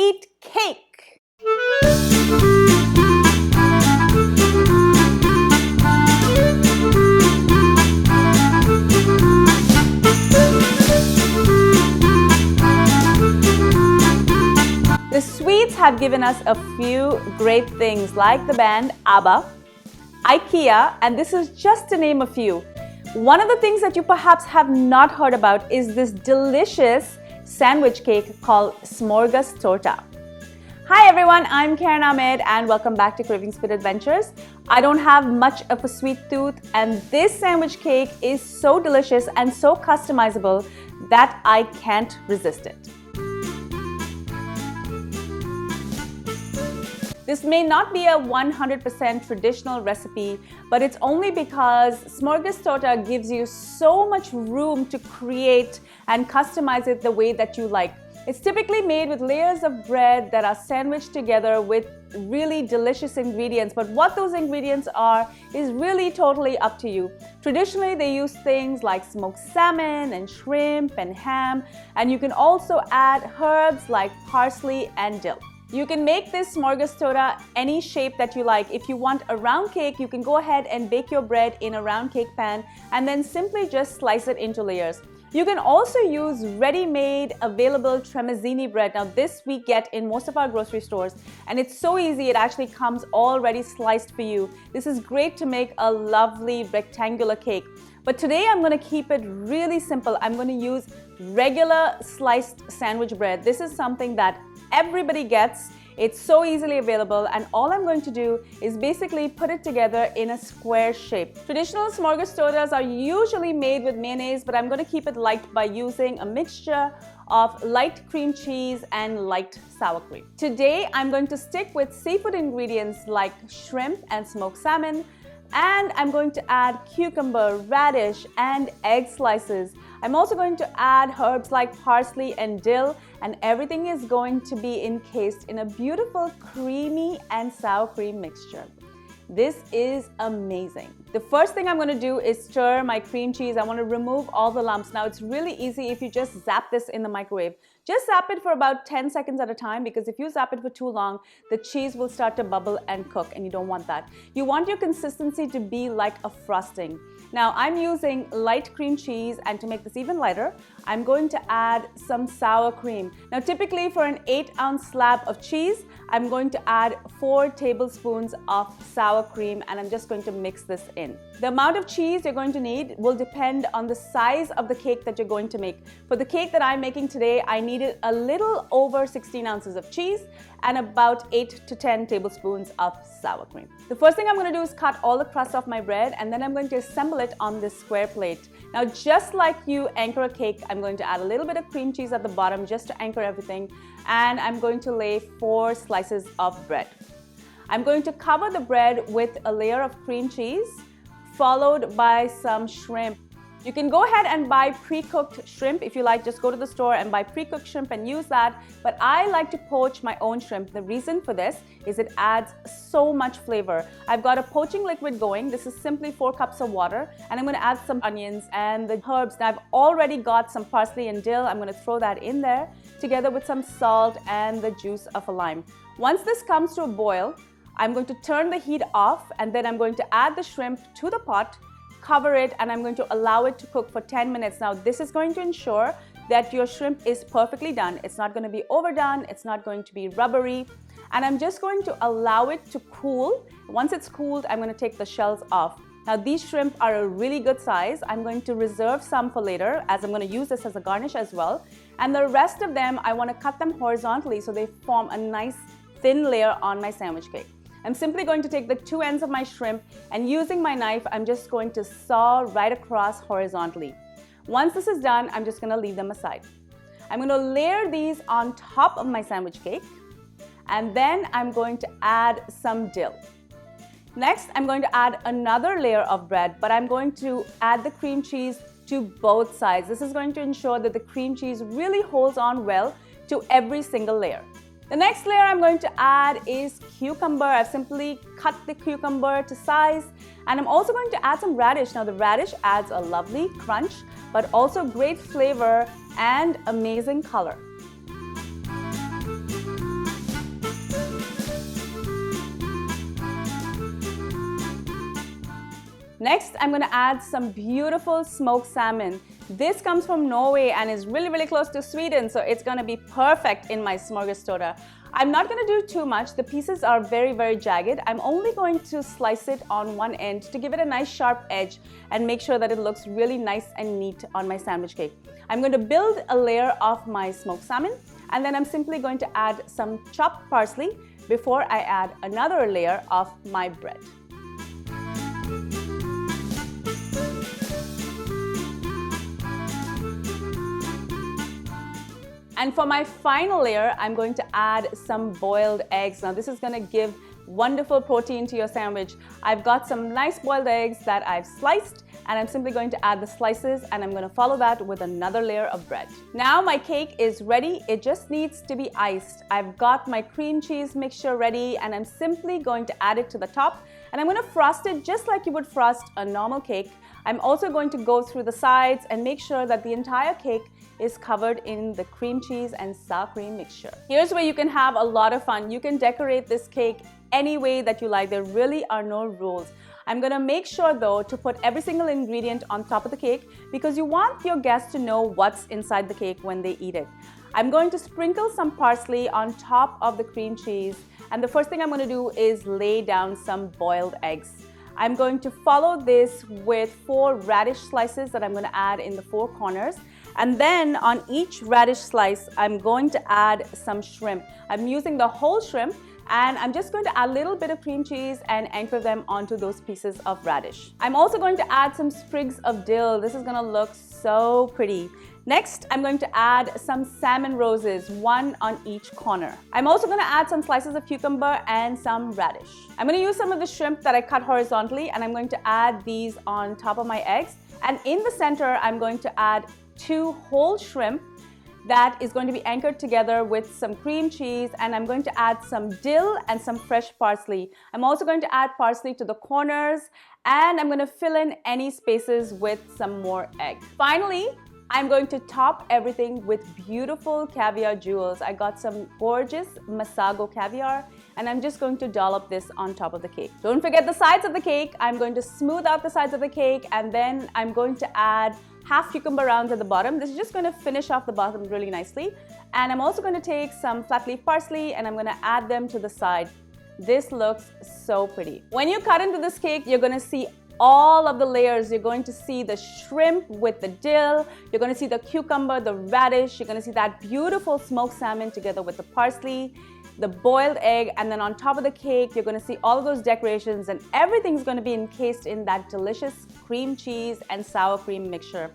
eat cake. The Swedes have given us a few great things like the band ABBA, IKEA, and this is just to name a few. One of the things that you perhaps have not heard about is this delicious sandwich cake called Smorgastarta. Hi everyone, I'm Karen Ahmed and welcome back to Kravings Food Adventures. I don't have much of a sweet tooth and this sandwich cake is so delicious and so customizable that I can't resist it. This may not be a 100% traditional recipe, but it's only because Smorgastarta gives you so much room to create and customize it the way that you like. It's typically made with layers of bread that are sandwiched together with really delicious ingredients, but what those ingredients are is really totally up to you. Traditionally, they use things like smoked salmon and shrimp and ham, and you can also add herbs like parsley and dill. You can make this Smorgastarta any shape that you like. If you want a round cake, you can go ahead and bake your bread in a round cake pan and then simply just slice it into layers. You can also use ready-made available tramezzini bread. Now this we get in most of our grocery stores and it's so easy, it actually comes already sliced for you. This is great to make a lovely rectangular cake. But today I'm going to keep it really simple. I'm going to use regular sliced sandwich bread. This is something that everybody gets. It's so easily available and all I'm going to do is basically put it together in a square shape. Traditional Smorgastartas are usually made with mayonnaise, but I'm going to keep it light by using a mixture of light cream cheese and light sour cream. Today I'm going to stick with seafood ingredients like shrimp and smoked salmon, and I'm going to add cucumber, radish, and egg slices. I'm also going to add herbs like parsley and dill, and everything is going to be encased in a beautiful creamy and sour cream mixture. This is amazing. The first thing I'm going to do is stir my cream cheese. I want to remove all the lumps. Now it's really easy if you just zap this in the microwave. Just zap it for about 10 seconds at a time, because if you zap it for too long, the cheese will start to bubble and cook and you don't want that. You want your consistency to be like a frosting. Now I'm using light cream cheese, and to make this even lighter, I'm going to add some sour cream. Now typically for an 8-ounce slab of cheese, I'm going to add 4 tablespoons of sour cream, and I'm just going to mix this in. The amount of cheese you're going to need will depend on the size of the cake that you're going to make. For the cake that I'm making today, I needed a little over 16 ounces of cheese and about 8 to 10 tablespoons of sour cream. The first thing I'm going to do is cut all the crust off my bread, and then I'm going to assemble it on this square plate. Now just like you anchor a cake, I'm going to add a little bit of cream cheese at the bottom just to anchor everything, and I'm going to lay 4 slices of bread. I'm going to cover the bread with a layer of cream cheese followed by some shrimp. You can go ahead and buy pre-cooked shrimp if you like. Just go to the store and buy pre-cooked shrimp and use that. But I like to poach my own shrimp. The reason for this is it adds so much flavor. I've got a poaching liquid going. This is simply 4 cups of water. And I'm going to add some onions and the herbs. Now I've already got some parsley and dill. I'm going to throw that in there together with some salt and the juice of a lime. Once this comes to a boil, I'm going to turn the heat off, and then I'm going to add the shrimp to the pot, cover it, and I'm going to allow it to cook for 10 minutes. Now this is going to ensure that your shrimp is perfectly done. It's not going to be overdone, it's not going to be rubbery, and I'm just going to allow it to cool. Once it's cooled, I'm going to take the shells off. Now these shrimp are a really good size. I'm going to reserve some for later, as I'm going to use this as a garnish as well. And the rest of them, I want to cut them horizontally so they form a nice thin layer on my sandwich cake. I'm simply going to take the 2 ends of my shrimp, and using my knife, I'm just going to saw right across horizontally. Once this is done, I'm just going to leave them aside. I'm going to layer these on top of my sandwich cake, and then I'm going to add some dill. Next, I'm going to add another layer of bread, but I'm going to add the cream cheese to both sides. This is going to ensure that the cream cheese really holds on well to every single layer. The next layer I'm going to add is cucumber. I've simply cut the cucumber to size, and I'm also going to add some radish. Now the radish adds a lovely crunch, but also great flavor and amazing color. Next, I'm going to add some beautiful smoked salmon. This comes from Norway and is really, really close to Sweden, so it's going to be perfect in my Smorgastarta. I'm not going to do too much. The pieces are very, very jagged. I'm only going to slice it on one end to give it a nice sharp edge and make sure that it looks really nice and neat on my sandwich cake. I'm going to build a layer of my smoked salmon, and then I'm simply going to add some chopped parsley before I add another layer of my bread. And for my final layer, I'm going to add some boiled eggs. Now this is going to give wonderful protein to your sandwich. I've got some nice boiled eggs that I've sliced, and I'm simply going to add the slices, and I'm going to follow that with another layer of bread. Now my cake is ready. It just needs to be iced. I've got my cream cheese mixture ready, and I'm simply going to add it to the top, and I'm going to frost it just like you would frost a normal cake. I'm also going to go through the sides and make sure that the entire cake is covered in the cream cheese and sour cream mixture. Here's where you can have a lot of fun. You can decorate this cake any way that you like. There really are no rules. I'm gonna make sure though to put every single ingredient on top of the cake because you want your guests to know what's inside the cake when they eat it. I'm going to sprinkle some parsley on top of the cream cheese, and the first thing I'm going to do is lay down some boiled eggs. I'm going to follow this with 4 radish slices that I'm going to add in the 4 corners. And then on each radish slice, I'm going to add some shrimp. I'm using the whole shrimp, and I'm just going to add a little bit of cream cheese and anchor them onto those pieces of radish. I'm also going to add some sprigs of dill. This is going to look so pretty. Next, I'm going to add some salmon roses, 1 on each corner. I'm also going to add some slices of cucumber and some radish. I'm going to use some of the shrimp that I cut horizontally, and I'm going to add these on top of my eggs. And in the center, I'm going to add 2 whole shrimp that is going to be anchored together with some cream cheese, and I'm going to add some dill and some fresh parsley. I'm also going to add parsley to the corners, and I'm going to fill in any spaces with some more egg. Finally, I'm going to top everything with beautiful caviar jewels. I got some gorgeous Masago caviar, and I'm just going to dollop this on top of the cake. Don't forget the sides of the cake. I'm going to smooth out the sides of the cake, and then I'm going to add half cucumber rounds at the bottom. This is just going to finish off the bottom really nicely. And I'm also going to take some flat leaf parsley, and I'm going to add them to the side. This looks so pretty. When you cut into this cake, you're going to see all of the layers. You're going to see the shrimp with the dill, you're going to see the cucumber, the radish, you're going to see that beautiful smoked salmon together with the parsley, the boiled egg, and then on top of the cake, you're going to see all of those decorations, and everything's going to be encased in that delicious cream cheese and sour cream mixture.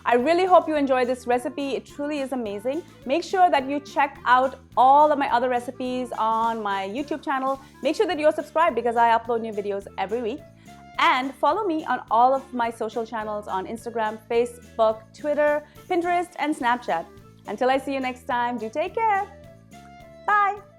I really hope you enjoy this recipe. It truly is amazing. Make sure that you check out all of my other recipes on my YouTube channel. Make sure that you're subscribed because I upload new videos every week. And follow me on all of my social channels on Instagram, Facebook, Twitter, Pinterest, and Snapchat. Until I see you next time, do take care. Bye.